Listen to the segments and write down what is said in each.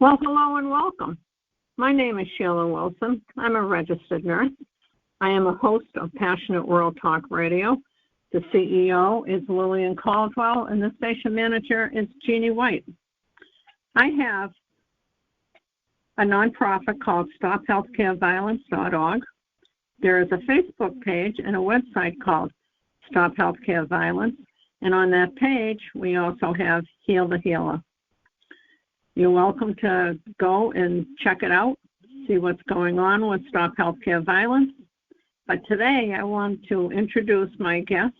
Well, hello and welcome. My name is Sheila Wilson. I'm a registered nurse. I am a host of Passionate World Talk Radio. The CEO is Lillian Caldwell, and the station manager is Jeannie White. I have a nonprofit called StopHealthCareViolence.org. There is a Facebook page and a website called Stop Healthcare Violence, and on that page, we also have Heal the Healer. You're welcome to go and check it out, see what's going on with Stop Healthcare Violence. But today, I want to introduce my guest.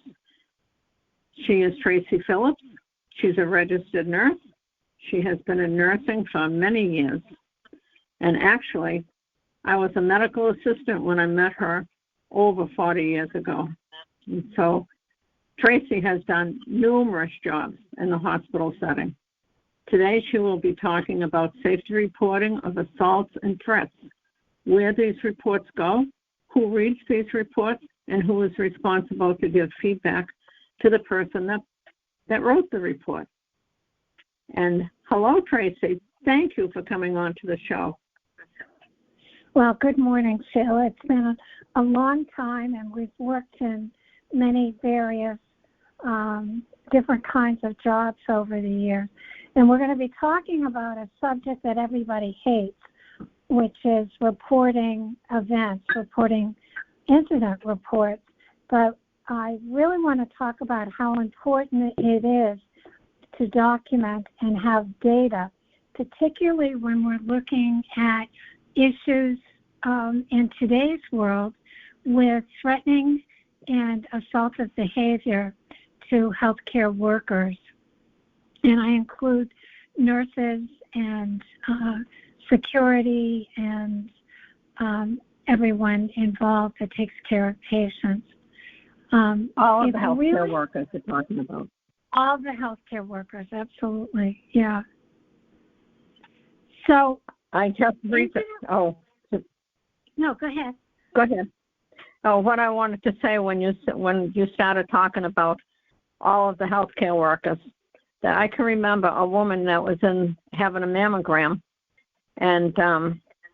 She is Tracy Phillips. She's a registered nurse. She has been in nursing for many years. And actually, I was a medical assistant when I met her over 40 years ago. And so Tracy has done numerous jobs in the hospital setting. Today, she will be talking about safety reporting of assaults and threats, where these reports go, who reads these reports, and who is responsible to give feedback to the person that wrote the report. And hello, Tracy. Thank you for coming on to the show. Well, good morning, Sheila. It's been a long time, and we've worked in many various different kinds of jobs over the years. And we're going to be talking about a subject that everybody hates, which is reporting events, reporting incident reports. But I really want to talk about how important it is to document and have data, particularly when we're looking at issues in today's world with threatening and assaultive behavior to healthcare workers. And I include nurses and security and everyone involved that takes care of patients. All of the healthcare workers you're talking about. All the healthcare workers, absolutely, yeah. So I just recently. No, go ahead. Go ahead. Oh, what I wanted to say when you started talking about all of the healthcare workers, that I can remember a woman that was having a mammogram, and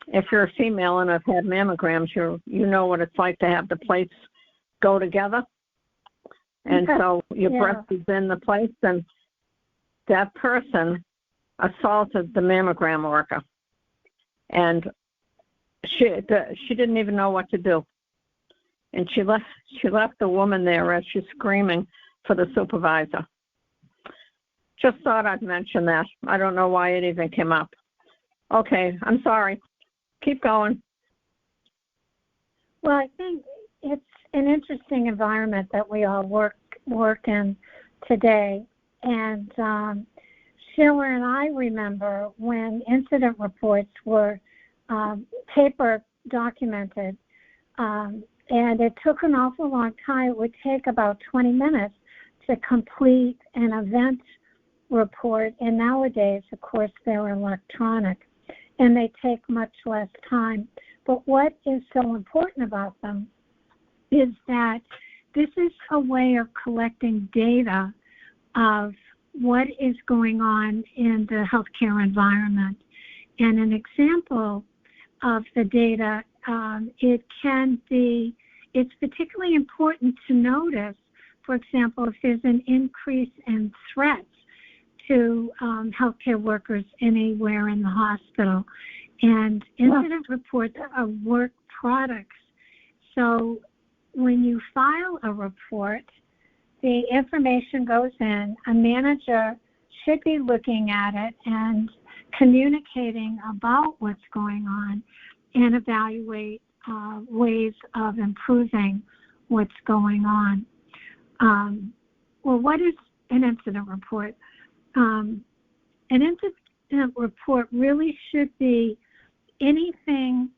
if you're a female and have had mammograms, you know what it's like to have the plates go together, and so your breast is in the plates, and that person assaulted the mammogram worker, and she didn't even know what to do, and she left the woman there as she's screaming for the supervisor. Just thought I'd mention that. I don't know why it even came up. Okay, I'm sorry. Keep going. Well, I think it's an interesting environment that we all work in today. And Sheila and I remember when incident reports were paper documented, and it took an awful long time. It would take about 20 minutes to complete an event report, and nowadays, of course, they're electronic, and they take much less time. But what is so important about them is that this is a way of collecting data of what is going on in the healthcare environment. And an example of the data, it's particularly important to notice, for example, if there's an increase in threats to healthcare workers anywhere in the hospital. And incident reports are work products. So when you file a report, the information goes in, a manager should be looking at it and communicating about what's going on and evaluate ways of improving what's going on. Well, what is an incident report? An incident report really should be anything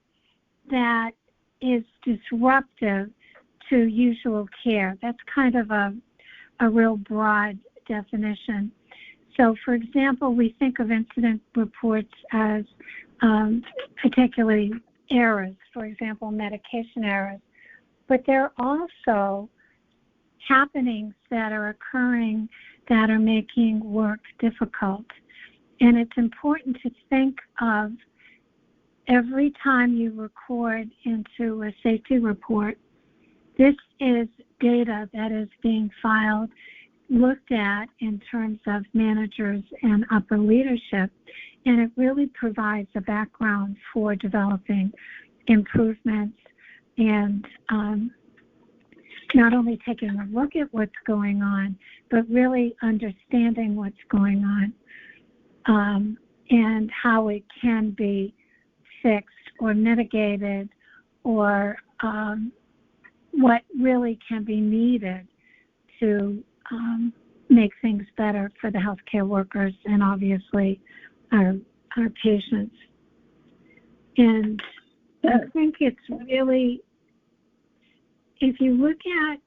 that is disruptive to usual care. That's kind of a real broad definition. So, for example, we think of incident reports as particularly errors, for example, medication errors. But there are also happenings that are occurring that are making work difficult. And it's important to think of every time you record into a safety report, this is data that is being filed, looked at in terms of managers and upper leadership, and it really provides a background for developing improvements and not only taking a look at what's going on, but really understanding what's going on and how it can be fixed or mitigated, or what really can be needed to make things better for the healthcare workers and obviously our patients. And I think it's really, if you look at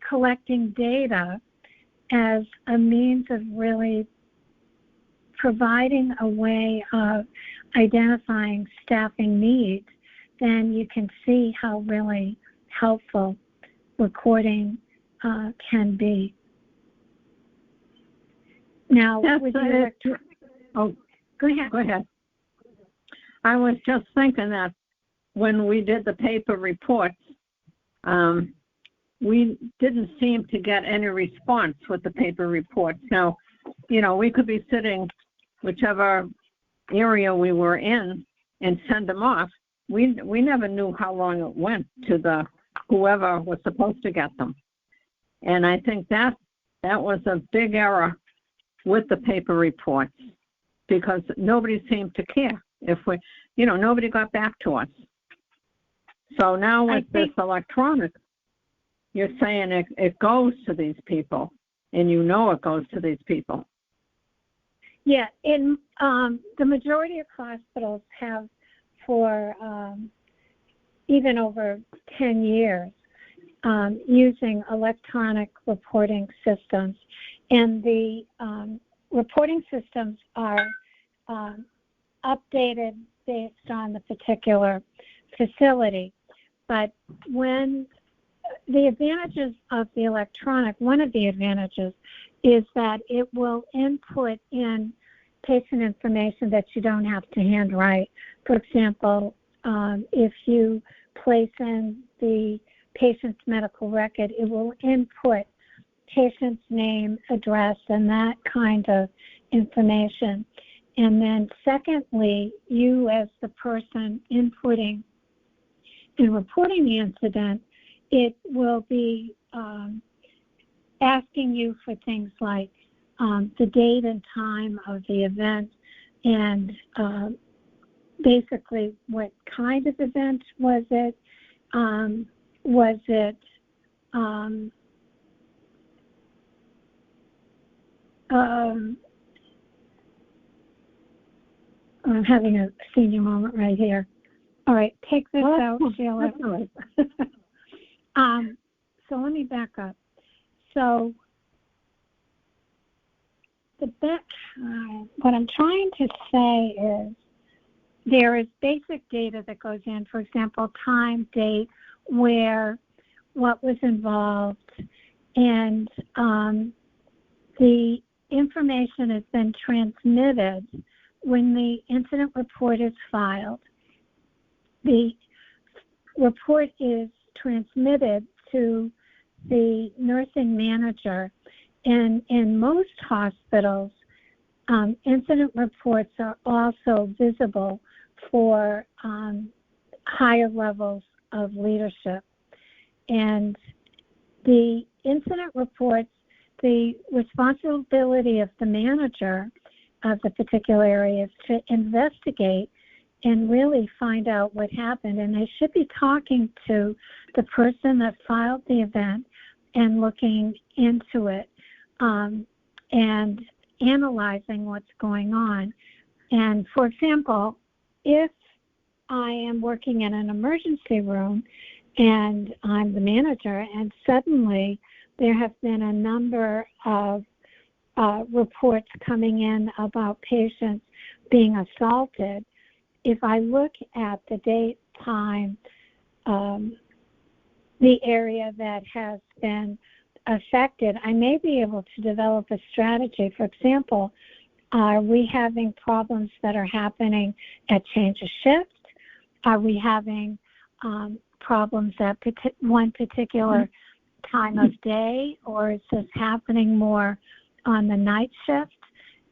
collecting data as a means of really providing a way of identifying staffing needs, then you can see how really helpful recording can be. Now, with the go ahead. Go ahead. I was just thinking that when we did the paper reports, we didn't seem to get any response with the paper reports. Now, we could be sitting whichever area we were in and send them off. We never knew how long it went to the whoever was supposed to get them. And I think that was a big error with the paper reports, because nobody seemed to care. If nobody got back to us. So now with this electronic, you're saying it goes to these people, and it goes to these people. Yeah, in the majority of hospitals have for even over 10 years using electronic reporting systems. And the reporting systems are updated based on the particular facility. But when the advantages of the electronic, one of the advantages is that it will input in patient information that you don't have to handwrite. For example, if you place in the patient's medical record, it will input patient's name, address, and that kind of information. And then secondly, you as the person inputting and reporting the incident, it will be asking you for things like the date and time of the event, and basically what kind of event was it? Was it I'm having a senior moment right here. All right, take this out, Sheila. So let me back up. So what I'm trying to say is there is basic data that goes in, for example, time, date, where, what was involved, and the information has been transmitted when the incident report is filed. The report is transmitted to the nursing manager, and in most hospitals, incident reports are also visible for higher levels of leadership. And the incident reports, the responsibility of the manager of the particular area is to investigate and really find out what happened. And they should be talking to the person that filed the event and looking into it and analyzing what's going on. And for example, if I am working in an emergency room and I'm the manager, and suddenly there have been a number of reports coming in about patients being assaulted, if I look at the date, time, the area that has been affected, I may be able to develop a strategy. For example, Are we having problems that are happening at change of shift? Are we having problems at one particular time of day, or is this happening more on the night shift?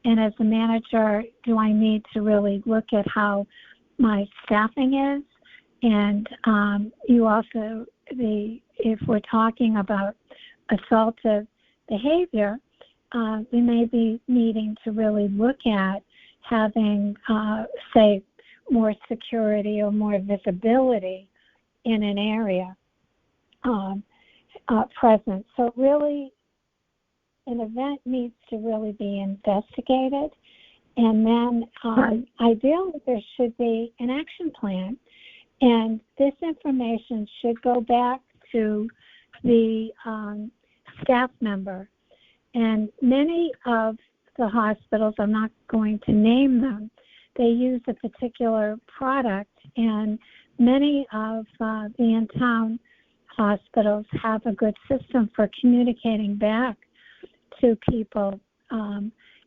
And as a manager, do I need to really look at how my staffing is? And you also, if we're talking about assaultive behavior, we may be needing to really look at having, say, more security or more visibility in an area present. So really, an event needs to really be investigated, and then ideally there should be an action plan, and this information should go back to the staff member. And many of the hospitals, I'm not going to name them, they use a particular product, and many of the in-town hospitals have a good system for communicating back to people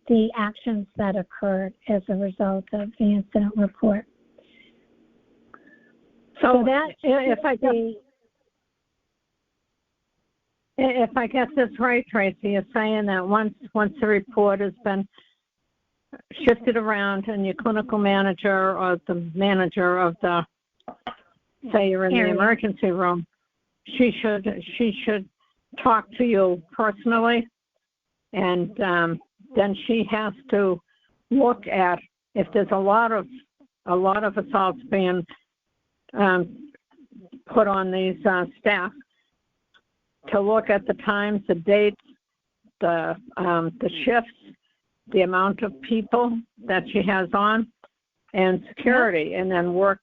the actions that occurred as a result of the incident report. So that if I get this right, Tracy, you're saying that once the report has been shifted around and your clinical manager or the manager of the, say you're in the emergency room, she should talk to you personally, and then she has to look at if there's a lot of assaults being put on these staff, to look at the times, the dates, the shifts, the amount of people that she has on, and security, and then work.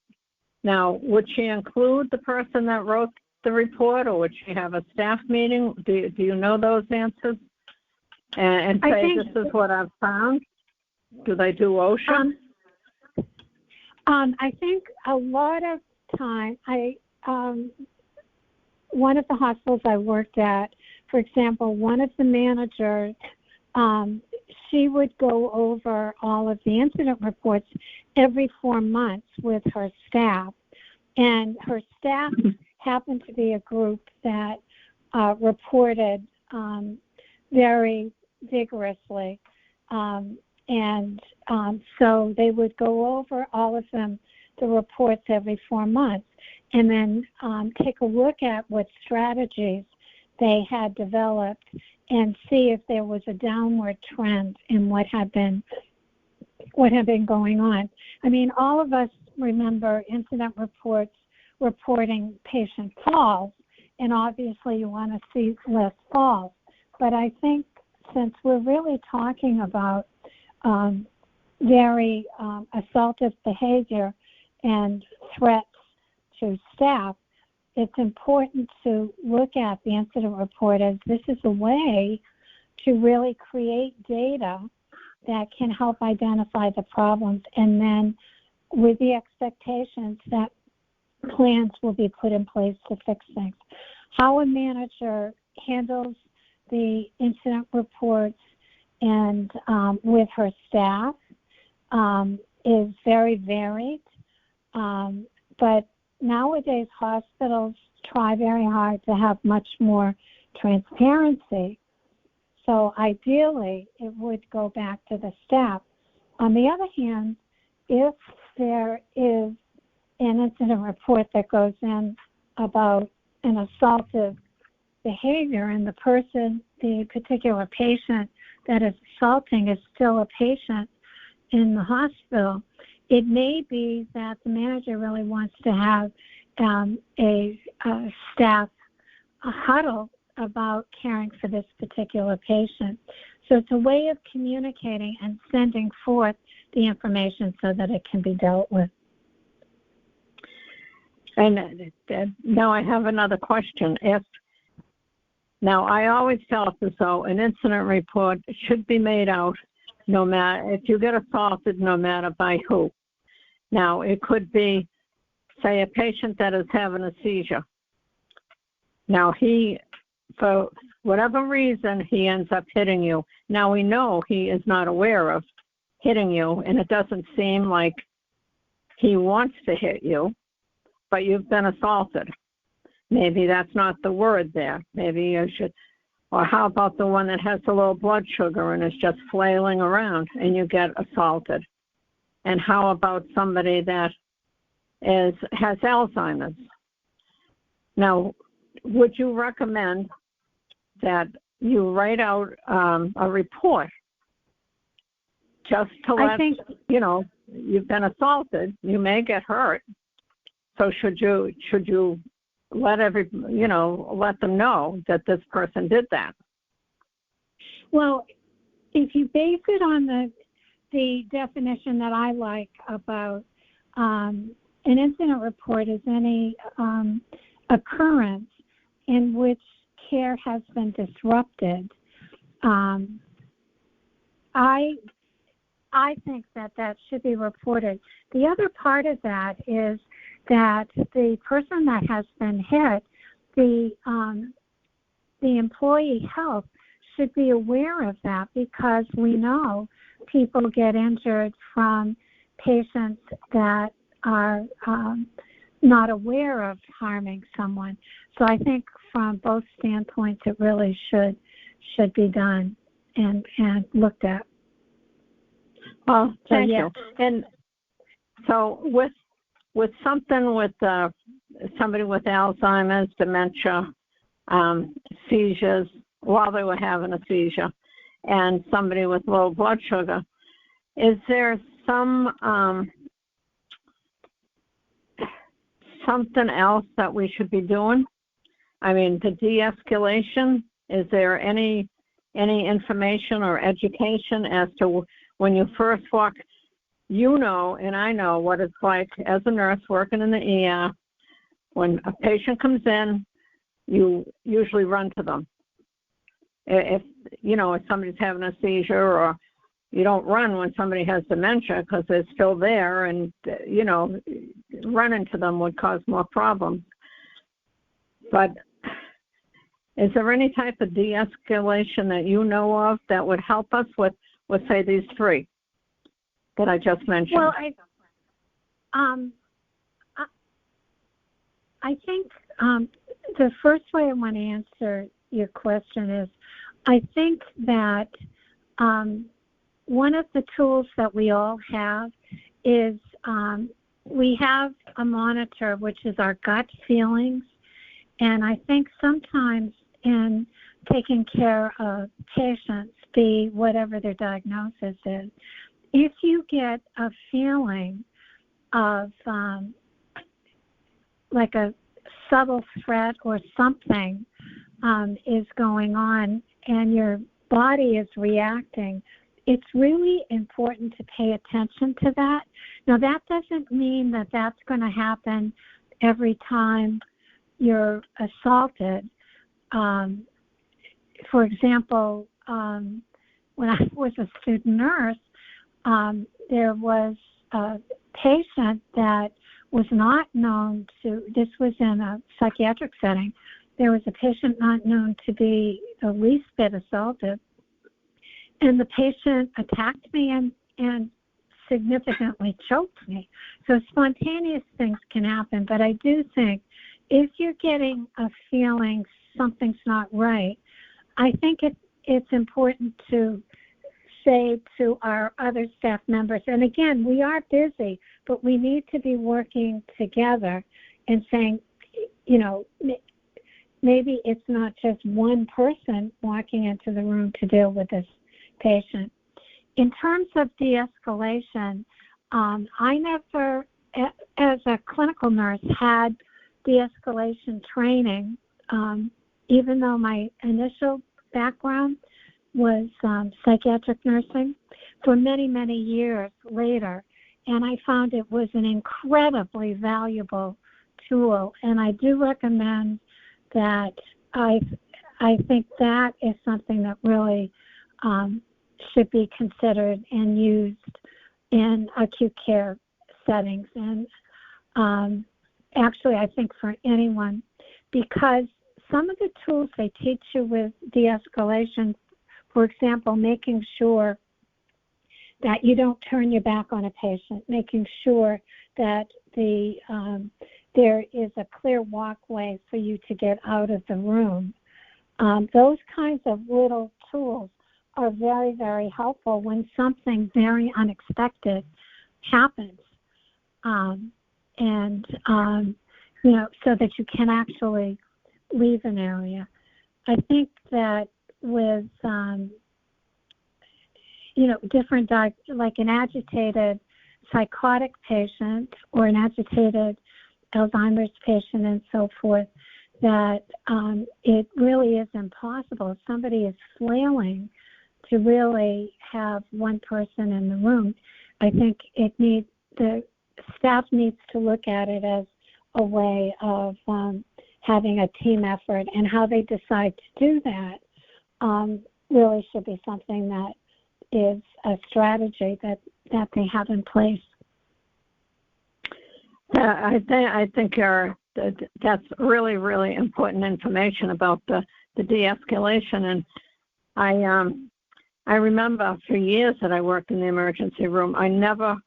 Now, would she include the person that wrote the report, or would she have a staff meeting? Do you know those answers? And say, this is what I've found? Do they do OSHA? I think a lot of time, one of the hospitals I worked at, for example, one of the managers, she would go over all of the incident reports every 4 months with her staff. And her staff happened to be a group that reported very vigorously. So they would go over all of them, the reports every 4 months, and then take a look at what strategies they had developed and see if there was a downward trend in what had been going on. I mean, all of us remember incident reports reporting patient falls, and obviously you want to see less falls. But I think since we're really talking about very assaultive behavior and threats to staff, it's important to look at the incident report as this is a way to really create data that can help identify the problems, and then with the expectations that plans will be put in place to fix things. How a manager handles the incident reports and with her staff is very varied, but nowadays hospitals try very hard to have much more transparency. So ideally, it would go back to the staff. On the other hand, if there is an incident report that goes in about an assaultive behavior and the particular patient that is assaulting is still a patient in the hospital, it may be that the manager really wants to have a staff huddle about caring for this particular patient. So it's a way of communicating and sending forth the information so that it can be dealt with. And now I have another question. Now, I always felt as though an incident report should be made out no matter if you get assaulted, no matter by who. Now, it could be, say, a patient that is having a seizure. Now, for whatever reason, he ends up hitting you. Now, we know he is not aware of hitting you, and it doesn't seem like he wants to hit you, but you've been assaulted. Maybe that's not the word there. Maybe you should, or how about the one that has a low blood sugar and is just flailing around and you get assaulted? And how about somebody that has Alzheimer's? Now, would you recommend that you write out a report just to let, you've been assaulted, you may get hurt. So should you let let them know that this person did that? Well, if you base it on the definition that I like about an incident report is any occurrence in which care has been disrupted, I think that should be reported. The other part of that is that the person that has been hit, the employee health should be aware of that, because we know people get injured from patients that are not aware of harming someone. So I think from both standpoints, it really should be done and looked at. Well, thank you. And so with something with somebody with Alzheimer's, dementia, seizures while they were having a seizure, and somebody with low blood sugar, is there something else that we should be doing? I mean, the de-escalation, is there any information or education as to when you first walk? And I know what it's like as a nurse working in the ER. When a patient comes in, you usually run to them. If somebody's having a seizure, or you don't run when somebody has dementia because they're still there, and, running to them would cause more problems. But is there any type of de-escalation that you know of that would help us with say, these three that I just mentioned? Well, I think the first way I want to answer your question is, I think that one of the tools that we all have is we have a monitor, which is our gut feelings. And I think sometimes in taking care of patients, be whatever their diagnosis is, if you get a feeling of like a subtle threat or something is going on and your body is reacting, it's really important to pay attention to that. Now, that doesn't mean that that's going to happen every time you're assaulted. For example, when I was a student nurse, there was a patient that was not known to, this was in a psychiatric setting, there was a patient not known to be the least bit assaulted, and the patient attacked me and significantly choked me. So spontaneous things can happen, but I do think if you're getting a feeling something's not right, I think it's important to say to our other staff members, and again, we are busy, but we need to be working together and saying, maybe it's not just one person walking into the room to deal with this patient. In terms of de-escalation, I never, as a clinical nurse, had de-escalation training, even though my initial background was psychiatric nursing for many, many years later. And I found it was an incredibly valuable tool. And I do recommend that. I think that is something that really should be considered and used in acute care settings. And actually, I think for anyone, because some of the tools they teach you with de-escalation, for example, making sure that you don't turn your back on a patient, making sure that there is a clear walkway for you to get out of the room. Those kinds of little tools are very, very helpful when something very unexpected happens, so that you can actually leave an area. I think that with, different, like an agitated psychotic patient or an agitated Alzheimer's patient and so forth, that it really is impossible. If somebody is flailing, to really have one person in the room. I think the staff needs to look at it as a way of having a team effort, and how they decide to do that really should be something that is a strategy that they have in place. I think that's really, really important information about the de-escalation. And I remember for years that I worked in the emergency room, I never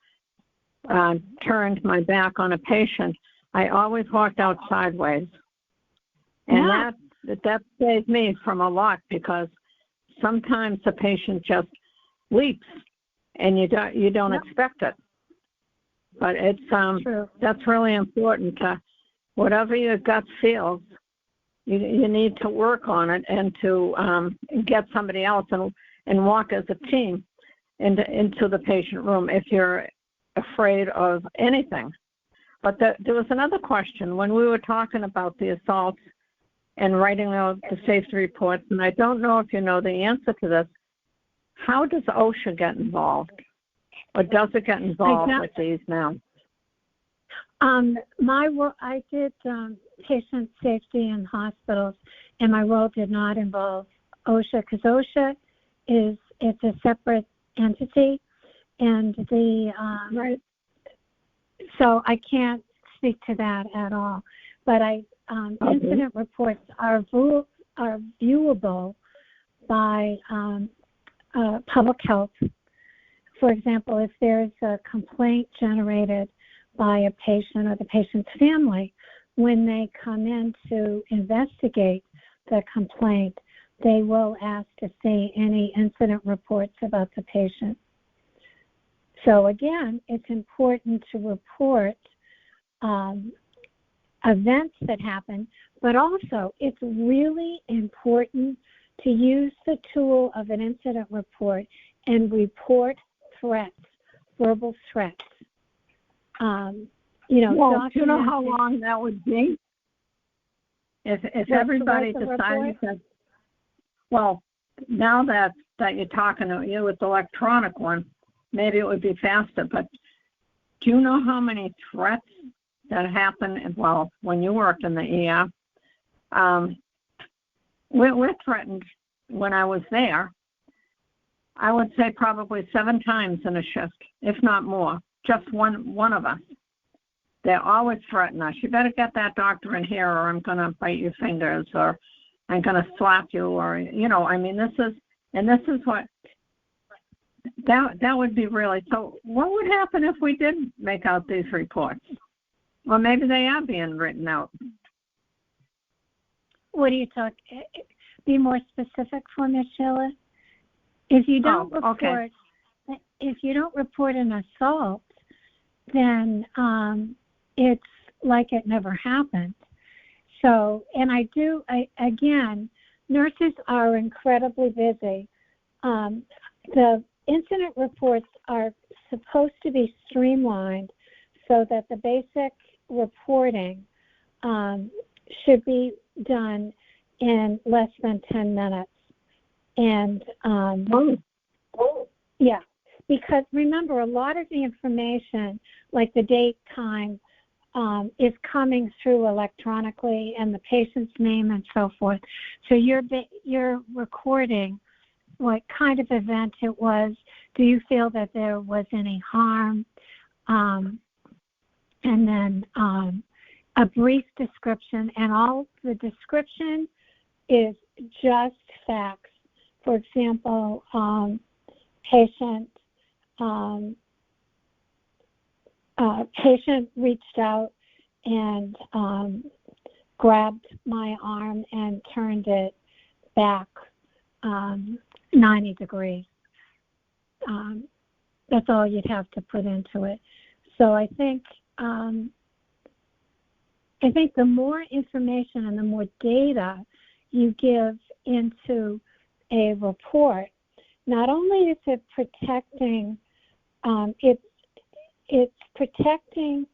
turned my back on a patient. I always walked out sideways. And that saved me from a lot, because sometimes the patient just leaps and you don't expect it. But it's that's really important. Whatever your gut feels, you need to work on it, and to get somebody else and walk as a team into the patient room if you're afraid of anything. But there was another question when we were talking about the assaults and writing out the safety reports, and I don't know if you know the answer to this. How does OSHA get involved? Or does it get involved with these now? I did patient safety in hospitals, and my role did not involve OSHA, because OSHA it's a separate entity, and right. So I can't speak to that at all. But incident reports are viewable by public health. For example, if there's a complaint generated by a patient or the patient's family, when they come in to investigate the complaint, they will ask to see any incident reports about the patient. So again, it's important to report events that happen, but also it's really important to use the tool of an incident report and report threats, verbal threats. Do you know how long that would be? If everybody decided that, well, now that you're talking with the electronic one, maybe it would be faster, but do you know how many threats that happen, when you worked in the ER? We're threatened when I was there, I would say probably 7 times in a shift, if not more, just one of us. They always threaten us. You better get that doctor in here, or I'm going to bite your fingers, or I'm going to slap you, or, this is what, that would be really, so what would happen if we did make out these reports? Well, maybe they are being written out. What are you talking? Be more specific for me, Sheila. If you don't report an assault, then it's like it never happened. So, and again, nurses are incredibly busy. The incident reports are supposed to be streamlined so that the basic reporting should be done in less than 10 minutes. And because remember, a lot of the information, like the date, time, is coming through electronically, and the patient's name and so forth. So you're recording what kind of event it was. Do you feel that there was any harm? And then a brief description, and all the description is just facts. For example, patient patient reached out and grabbed my arm and turned it back 90 degrees. That's all you'd have to put into it. So I think the more information and the more data you give into a report, not only is it protecting, it's protecting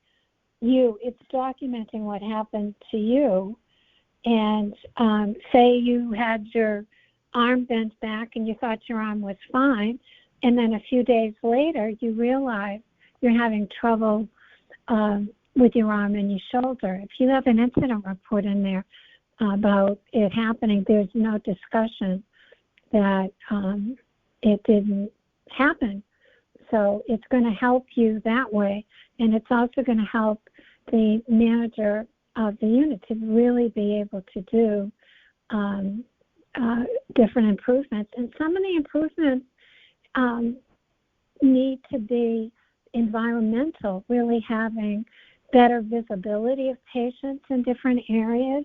you, it's documenting what happened to you. And say you had your arm bent back and you thought your arm was fine, and then a few days later you realize you're having trouble with your arm and your shoulder. If you have an incident report in there about it happening, there's no discussion that it didn't happen. So it's going to help you that way, and it's also going to help the manager of the unit to really be able to do different improvements. And some of the improvements need to be environmental, really having better visibility of patients in different areas,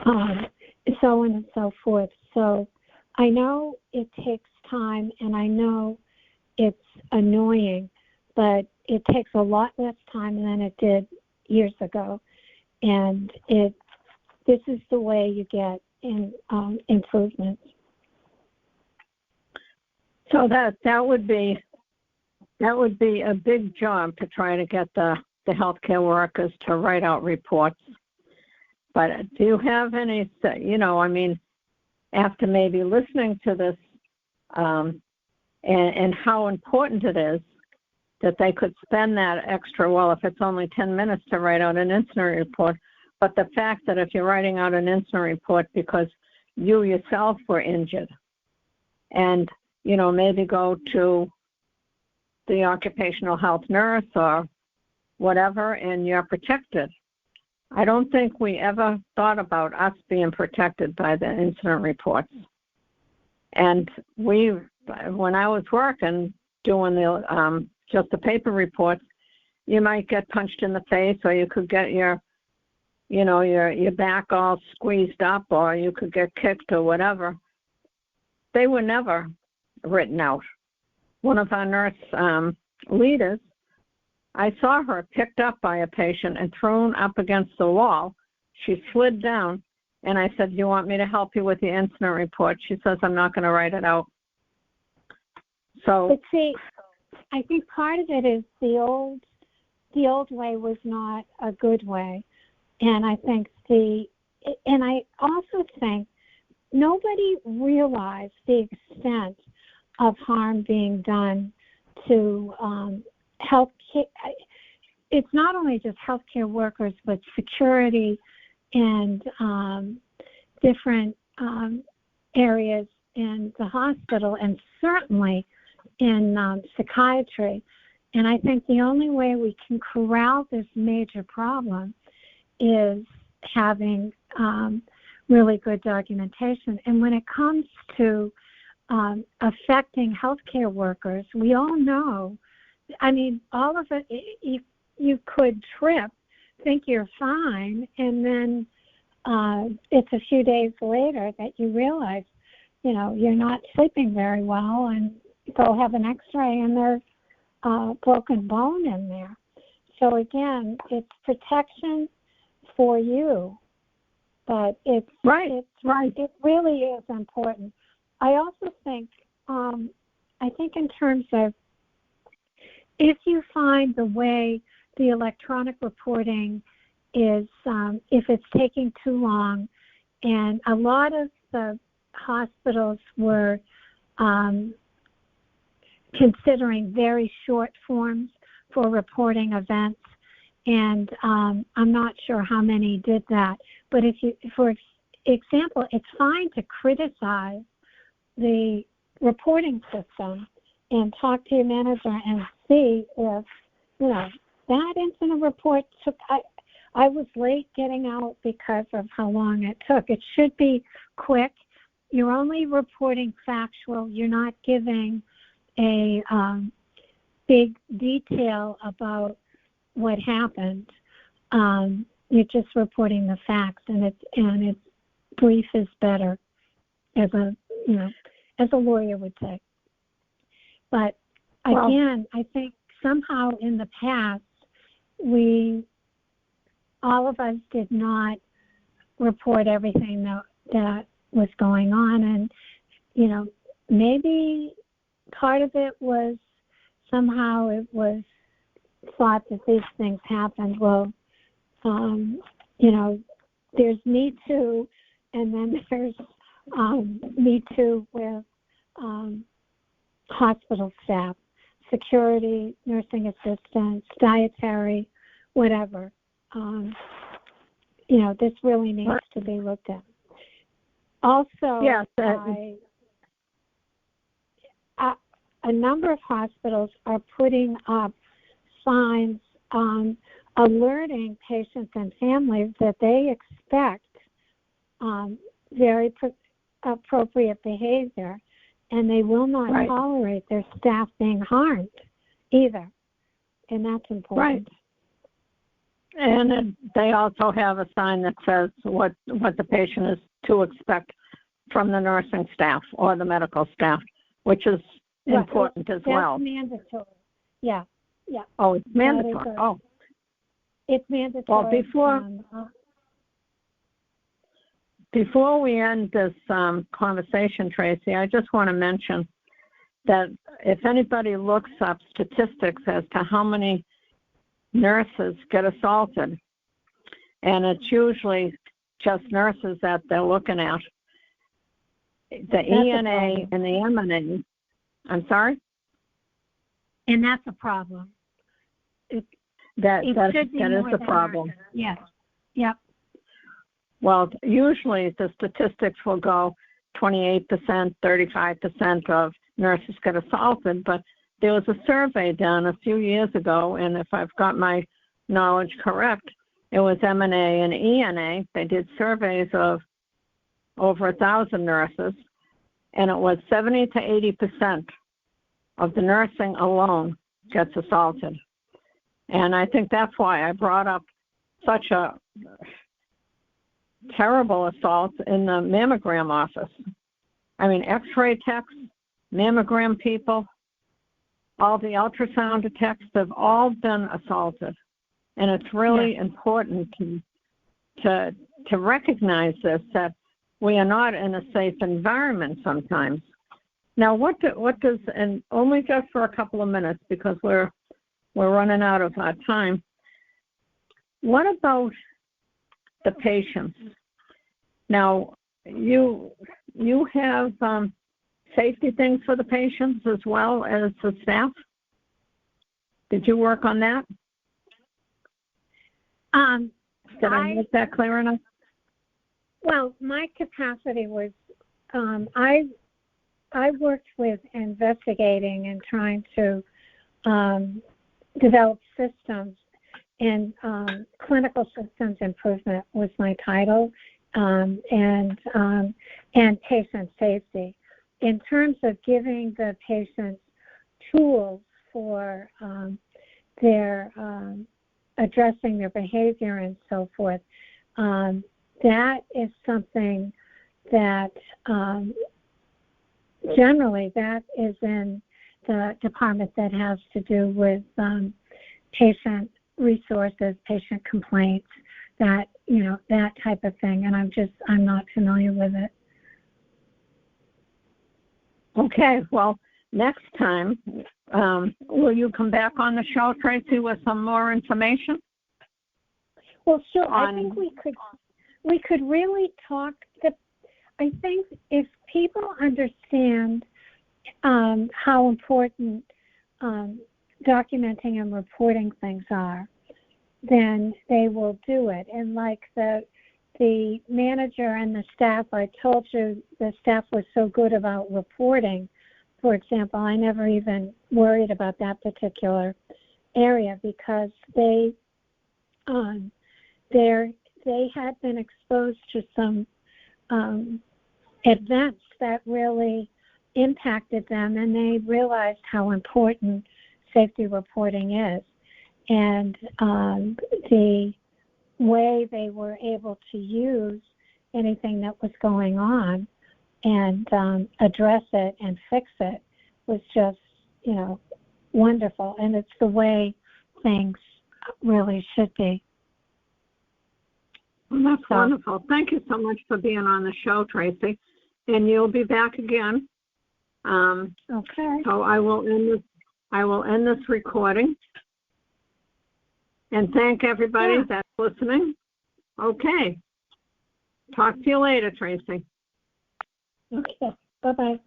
so on and so forth. So I know it takes time, and I know it's annoying, but it takes a lot less time than it did years ago. And this is the way you get improvements. So that would be a big job to try to get the healthcare workers to write out reports. But do you have any, after maybe listening to this, and how important it is that they could spend that extra, well, if it's only 10 minutes to write out an incident report, but the fact that if you're writing out an incident report because you yourself were injured, and, maybe go to the occupational health nurse or whatever, and you're protected. I don't think we ever thought about us being protected by the incident reports. And when I was working, doing the just the paper reports, you might get punched in the face, or you could get your back all squeezed up, or you could get kicked or whatever. They were never written out. One of our nurse leaders, I saw her picked up by a patient and thrown up against the wall. She slid down, and I said, "Do you want me to help you with the incident report?" She says, "I'm not going to write it out." So, but see, I think part of it is the old way was not a good way, and I also think nobody realized the extent of harm being done to health care. It's not only just healthcare workers, but security and different areas in the hospital, and certainly in psychiatry. And I think the only way we can corral this major problem is having really good documentation. And when it comes to affecting healthcare workers, we all know, all of it, you could trip, think you're fine, and then it's a few days later that you realize, you're not sleeping very well, and go have an x-ray and there's broken bone in there. So again, it's protection for you, but it's right. It really is important. I also think, in terms of, if you find the way the electronic reporting is, if it's taking too long, and a lot of the hospitals were considering very short forms for reporting events, and I'm not sure how many did that. But if you, for example, it's fine to criticize the reporting system and talk to your manager and see if, that incident report took, I was late getting out because of how long it took. It should be quick. You're only reporting factual. You're not giving a big detail about what happened. You're just reporting the facts, and it's brief is better, as a lawyer would say. But again, I think somehow in the past, all of us did not report everything that was going on, and maybe part of it was somehow it was thought that these things happened. Well, there's Me Too, and then there's Me Too with hospital staff, security, nursing assistants, dietary, whatever. This really needs to be looked at. Also, yes, a number of hospitals are putting up signs alerting patients and families that they expect very appropriate behavior, and they will not tolerate their staff being harmed either. And that's important. Right. And they also have a sign that says what the patient is to expect from the nursing staff or the medical staff, which is important as well. That's mandatory. Yeah. Oh, it's mandatory. It's mandatory. Well, before we end this conversation, Tracy, I just want to mention that if anybody looks up statistics as to how many nurses get assaulted, and it's usually just nurses that they're looking at, the ENA and the MNA. I'm sorry? And that's a problem. That is a problem. Yes. Yep. Well, usually the statistics will go 28%, 35% of nurses get assaulted, but there was a survey done a few years ago, and if I've got my knowledge correct, it was MNA and ENA. They did surveys of over 1,000 nurses, and it was 70 to 80% of the nursing alone gets assaulted. And I think that's why I brought up such a terrible assault in the mammogram office. I mean, X-ray techs, mammogram people, all the ultrasound techs have all been assaulted. And it's really important to recognize this, that we are not in a safe environment sometimes. Now, what does, and only just for a couple of minutes because we're running out of our time, what about the patients? Now, you have safety things for the patients as well as the staff? Did you work on that? Did I make that clear enough? Well, my capacity was, I worked with investigating and trying to develop systems, and clinical systems improvement was my title, and patient safety. In terms of giving the patients tools for their addressing their behavior and so forth, that is something that generally that is in the department that has to do with patient resources, patient complaints, that type of thing. And I'm not familiar with it. Okay, well, next time, will you come back on the show, Tracy, with some more information? Well, sure. I think we could really talk. I think if people understand how important documenting and reporting things are, then they will do it. And like the manager and the staff, I told you the staff was so good about reporting. For example, I never even worried about that particular area because they had been exposed to some events that really impacted them, and they realized how important safety reporting is. And the way they were able to use anything that was going on and address it and fix it was just, wonderful. And it's the way things really should be. Well, that's wonderful. Thank you so much for being on the show, Tracy. And you'll be back again. Okay. So I will end this recording. And thank everybody that's listening. Okay. Talk to you later, Tracy. Okay. Bye-bye.